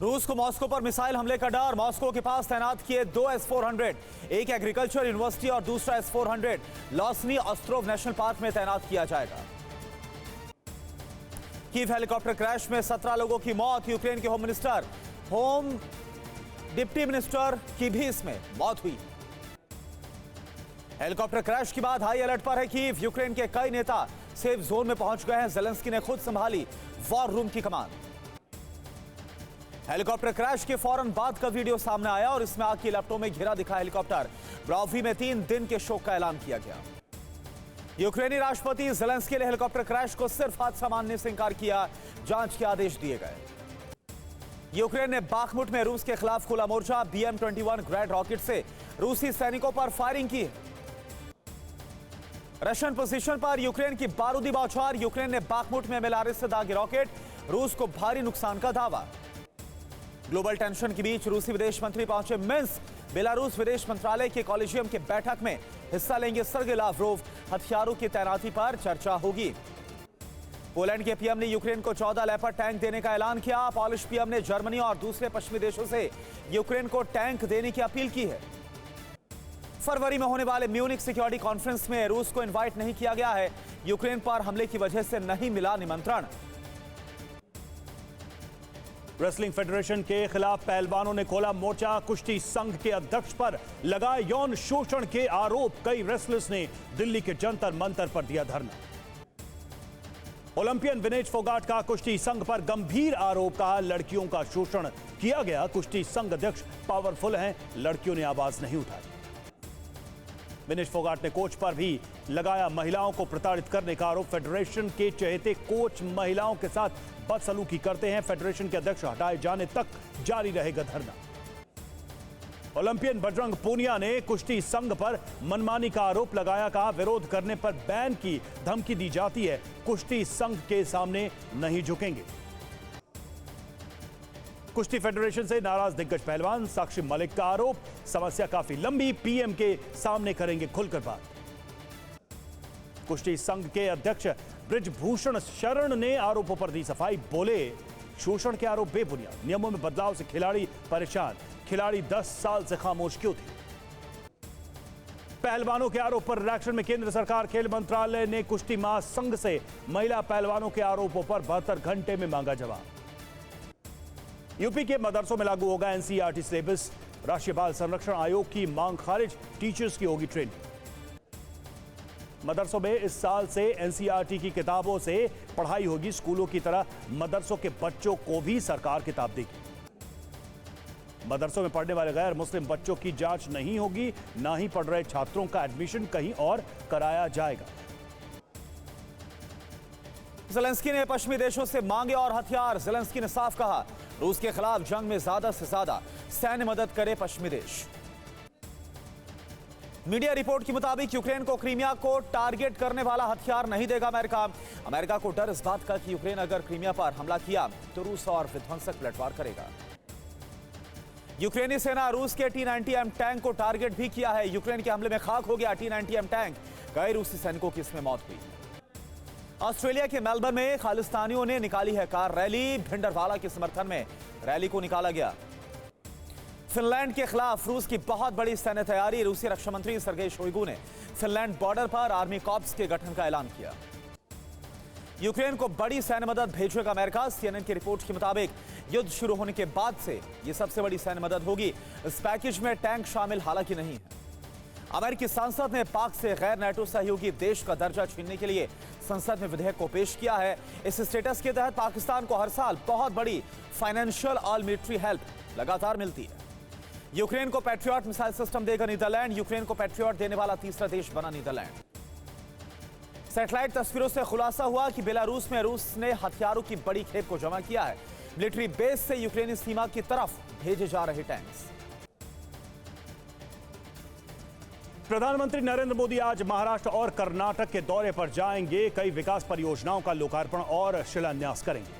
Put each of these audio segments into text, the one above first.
रूस को मॉस्को पर मिसाइल हमले का डर। मॉस्को के पास तैनात किए 2 S-400, एक एग्रीकल्चर यूनिवर्सिटी और दूसरा S-400 लॉस्नी ऑस्ट्रोव नेशनल पार्क में तैनात किया जाएगा। कीव हेलीकॉप्टर क्रैश में 17 लोगों की मौत। यूक्रेन के होम डिप्टी मिनिस्टर की भी इसमें मौत हुई। हेलीकॉप्टर क्रैश के बाद हाई अलर्ट पर है कीव। यूक्रेन के कई नेता सेफ जोन में पहुंच गए हैं। ज़ेलेंस्की ने खुद संभाली वॉर रूम की कमान। हेलीकॉप्टर क्रैश के फौरन बाद का वीडियो सामने आया और इसमें आग की लपटों में घिरा दिखा हेलीकॉप्टर। ब्रावोवी में 3 दिन के शोक का ऐलान किया गया। यूक्रेनी राष्ट्रपति ज़ेलेंस्की ने हेलीकॉप्टर क्रैश को सिर्फ हादसा मानने से इंकार किया। जांच के आदेश दिए गए। यूक्रेन ने बाखमुट में रूस के खिलाफ खुला मोर्चा। BM-21 ग्रैड रॉकेट से रूसी सैनिकों पर फायरिंग की। रशियन पोजीशन पर यूक्रेन की बारूदी बौछार। यूक्रेन ने बाखमुट में मिला से दागे रॉकेट। रूस को भारी नुकसान का दावा। ग्लोबल टेंशन के बीच रूसी विदेश मंत्री पहुंचे मिन्स्क। बेलारूस विदेश मंत्रालय के कॉलेजियम की बैठक में हिस्सा लेंगे सर्गेई लावरोव। हथियारों की तैनाती पर चर्चा होगी। पोलैंड के पीएम ने यूक्रेन को 14 लेपर्ड टैंक देने का ऐलान किया। पॉलिश पीएम ने जर्मनी और दूसरे पश्चिमी देशों से यूक्रेन को टैंक देने की अपील की है। फरवरी में होने वाले म्यूनिक सिक्योरिटी कॉन्फ्रेंस में रूस को इनवाइट नहीं किया गया है। यूक्रेन पर हमले की वजह से नहीं मिला निमंत्रण। रेसलिंग फेडरेशन के खिलाफ पहलवानों ने खोला मोर्चा। कुश्ती संघ के अध्यक्ष पर लगा यौन शोषण के आरोप। कई रेसलर्स ने दिल्ली के जंतर मंतर पर दिया धरना। ओलंपियन विनेश फोगाट का कुश्ती संघ पर गंभीर आरोप। कहा लड़कियों का शोषण किया गया। कुश्ती संघ अध्यक्ष पावरफुल हैं, लड़कियों ने आवाज नहीं उठाई। विनेश फोगाट ने कोच पर भी लगाया महिलाओं को प्रताड़ित करने का आरोप। फेडरेशन के चहेते कोच महिलाओं के साथ बदसलूकी करते हैं। फेडरेशन के अध्यक्ष हटाए जाने तक जारी रहेगा धरना। ओलंपियन बजरंग पूनिया ने कुश्ती संघ पर मनमानी का आरोप लगाया। कहा विरोध करने पर बैन की धमकी दी जाती है। कुश्ती संघ के सामने नहीं झुकेंगे। कुश्ती फेडरेशन से नाराज दिग्गज पहलवान साक्षी मलिक का आरोप। समस्या काफी लंबी, पीएम के सामने करेंगे खुलकर बात। कुश्ती संघ के अध्यक्ष ब्रिजभूषण शरण ने आरोपों पर दी सफाई। बोले शोषण के आरोप बेबुनियाद, नियमों में बदलाव से खिलाड़ी परेशान। खिलाड़ी 10 साल से खामोश क्यों थे। पहलवानों के आरोप पर रिएक्शन में केंद्र सरकार। खेल मंत्रालय ने कुश्ती महासंघ से महिला पहलवानों के आरोपों पर 72 घंटे में मांगा जवाब। यूपी के मदरसों में लागू होगा एनसीईआरटी सिलेबस। राष्ट्रीय बाल संरक्षण आयोग की मांग खारिज। टीचर्स की होगी ट्रेनिंग। मदरसों में इस साल से एनसीईआरटी की किताबों से पढ़ाई होगी। स्कूलों की तरह मदरसों के बच्चों को भी सरकार किताब देगी। मदरसों में पढ़ने वाले गैर मुस्लिम बच्चों की जांच नहीं होगी। ना ही पढ़ रहे छात्रों का एडमिशन कहीं और कराया जाएगा। ज़ेलेंस्की ने पश्चिमी देशों से मांगे और हथियार। ज़ेलेंस्की ने साफ कहा रूस के खिलाफ जंग में ज्यादा से ज्यादा सैन्य मदद करे पश्चिमी देश। मीडिया रिपोर्ट के मुताबिक यूक्रेन को क्रीमिया को टारगेट करने वाला हथियार नहीं देगा अमेरिका। अमेरिका को डर इस बात का कि यूक्रेन अगर क्रीमिया पर हमला किया तो रूस और विध्वंसक पलटवार करेगा। यूक्रेनी सेना रूस के T-90M टैंक को टारगेट भी किया है। यूक्रेन के हमले में खाक हो गया T-90M टैंक। कई रूसी सैनिकों की इसमें मौत हुई। ऑस्ट्रेलिया के मेलबर्न में खालिस्तानियों ने निकाली है कार रैली। भिंडरवाला के समर्थन में रैली को निकाला गया। फिनलैंड के खिलाफ रूस की बहुत बड़ी सैन्य तैयारी। रूसी रक्षा मंत्री सर्गेई शोइगु ने फिनलैंड बॉर्डर पर आर्मी कॉर्प्स के गठन का ऐलान किया। यूक्रेन को बड़ी सैन्य मदद भेजेगा अमेरिका। CNN की रिपोर्ट के मुताबिक युद्ध शुरू होने के बाद से यह सबसे बड़ी सैन्य मदद होगी। इस पैकेज में टैंक शामिल हालांकि नहीं है। अमेरिकी संसद ने पाक से गैर नेटो सहयोगी देश का दर्जा छीनने के लिए संसद में विधेयक को पेश किया है। इस स्टेटस के तहत पाकिस्तान को हर साल बहुत बड़ी फाइनेंशियल और मिलिट्री हेल्प लगातार मिलती है। यूक्रेन को पैट्रियट मिसाइल सिस्टम देगा नीदरलैंड। यूक्रेन को पैट्रियट देने वाला तीसरा देश बना नीदरलैंड। सैटेलाइट तस्वीरों से खुलासा हुआ कि बेलारूस में रूस ने हथियारों की बड़ी खेप को जमा किया है। मिलिट्री बेस से यूक्रेनी सीमा की तरफ भेजे जा रहे टैंक्स। प्रधानमंत्री नरेंद्र मोदी आज महाराष्ट्र और कर्नाटक के दौरे पर जाएंगे। कई विकास परियोजनाओं का लोकार्पण और शिलान्यास करेंगे।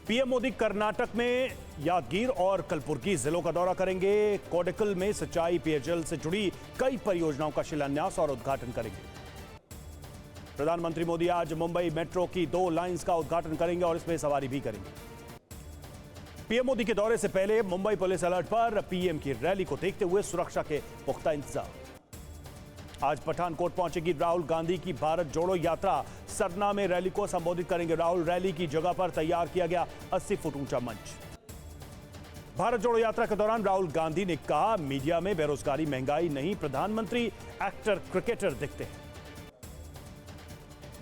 पीएम मोदी कर्नाटक में यादगीर और कलबुर्गी जिलों का दौरा करेंगे। कोडिकल में सिंचाई पेयजल से जुड़ी कई परियोजनाओं का शिलान्यास और उद्घाटन करेंगे। प्रधानमंत्री मोदी आज मुंबई मेट्रो की 2 लाइंस का उद्घाटन करेंगे और इसमें सवारी भी करेंगे। पीएम मोदी के दौरे से पहले मुंबई पुलिस अलर्ट पर। पीएम की रैली को देखते हुए सुरक्षा के पुख्ता इंतजाम। आज पठानकोट पहुंचेगी राहुल गांधी की भारत जोड़ो यात्रा। सरना में रैली को संबोधित करेंगे राहुल। रैली की जगह पर तैयार किया गया 80 फुट ऊंचा मंच। भारत जोड़ो यात्रा के दौरान राहुल गांधी ने कहा, मीडिया में बेरोजगारी महंगाई नहीं, प्रधानमंत्री एक्टर क्रिकेटर दिखते हैं।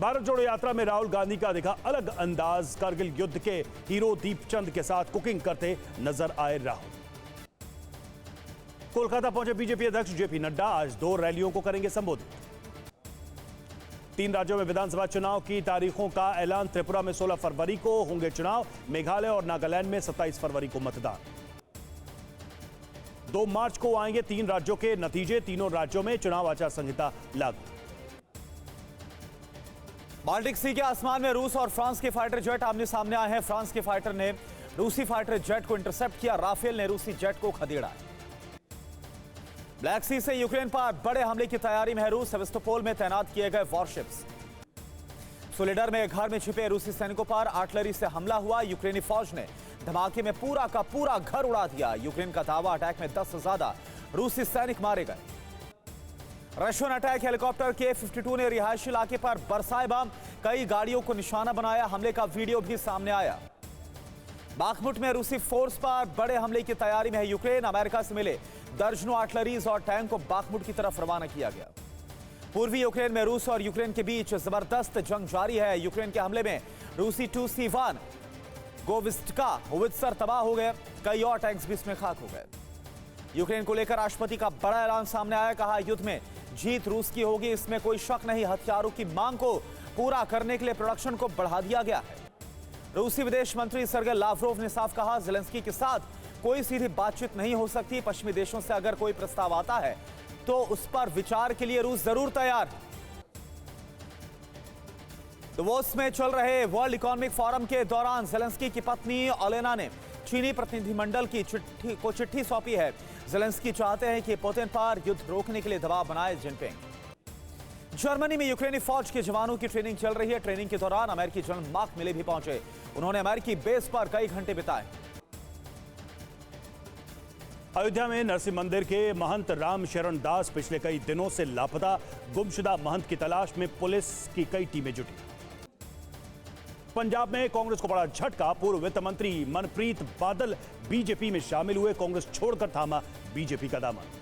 भारत जोड़ो यात्रा में राहुल गांधी का दिखा अलग अंदाज। कारगिल युद्ध के हीरो दीपचंद के साथ कुकिंग करते नजर आए राहुल। कोलकाता पहुंचे बीजेपी अध्यक्ष जेपी नड्डा। आज 2 रैलियों को करेंगे संबोधित। 3 राज्यों में विधानसभा चुनाव की तारीखों का ऐलान। त्रिपुरा में 16 फरवरी को होंगे चुनाव। मेघालय और नागालैंड में 27 फरवरी को मतदान। 2 मार्च को आएंगे 3 राज्यों के नतीजे। तीनों राज्यों में चुनाव आचार संहिता लागू। बाल्टिक सी के आसमान में रूस और फ्रांस के फाइटर जेट आमने सामने आए हैं। फ्रांस के फाइटर ने रूसी फाइटर जेट को इंटरसेप्ट किया। राफेल ने रूसी जेट को खदेड़ा। ब्लैक सी से यूक्रेन पर बड़े हमले की तैयारी में है रूस। सेवास्तोपोल में तैनात किए गए वॉरशिप्स। सोलेडर में घर में छिपे रूसी सैनिकों पर आर्टिलरी से हमला हुआ। यूक्रेनी फौज ने धमाके में पूरा का पूरा घर उड़ा दिया। यूक्रेन का दावा, अटैक में 10 से ज्यादा रूसी सैनिक मारे गए। रशियन अटैक हेलीकॉप्टर K-52 ने रिहायशी इलाके पर बरसाए बम। कई गाड़ियों को निशाना बनाया। हमले का वीडियो भी सामने आया। बाखमुट में रूसी फोर्स पर बड़े हमले की तैयारी में है यूक्रेन। अमेरिका से मिले दर्जनों आर्टिलरीज और टैंक को बाखमुट की तरफ रवाना किया गया। पूर्वी यूक्रेन में रूस और यूक्रेन के बीच जबरदस्त जंग जारी है। यूक्रेन के हमले में रूसी 2C1 गोविस्टका होवित्जर तबाह हो गए। कई और टैंक्स भी इसमें खाक हो गए। यूक्रेन को लेकर राष्ट्रपति का बड़ा ऐलान सामने आया। कहा, युद्ध में जीत रूस की होगी, इसमें कोई शक नहीं। हथियारों की मांग को पूरा करने के लिए प्रोडक्शन को बढ़ा दिया गया है। रूसी विदेश मंत्री सर्गेई लावरोव ने साफ कहा, ज़ेलेंस्की के साथ कोई सीधी बातचीत नहीं हो सकती। पश्चिमी देशों से अगर कोई प्रस्ताव आता है तो उस पर विचार के लिए रूस जरूर तैयार है। दावोस में चल रहे वर्ल्ड इकोनॉमिक फोरम के दौरान ज़ेलेंस्की की पत्नी ओलेना ने चीनी प्रतिनिधिमंडल की चिट्ठी सौंपी है। ज़ेलेंस्की चाहते हैं कि पुतिन पर युद्ध रोकने के लिए दबाव बनाए जिनपिंग। जर्मनी में यूक्रेनी फौज के जवानों की ट्रेनिंग चल रही है। ट्रेनिंग के दौरान अमेरिकी जनरल मार्क मिले भी पहुंचे। उन्होंने अमेरिकी बेस पर कई घंटे बिताए। अयोध्या में नरसिंह मंदिर के महंत राम शरण दास पिछले कई दिनों से लापता। गुमशुदा महंत की तलाश में पुलिस की कई टीमें जुटी। पंजाब में कांग्रेस को बड़ा झटका। पूर्व वित्त मंत्री मनप्रीत बादल बीजेपी में शामिल हुए। कांग्रेस छोड़कर थामा बीजेपी का दामन।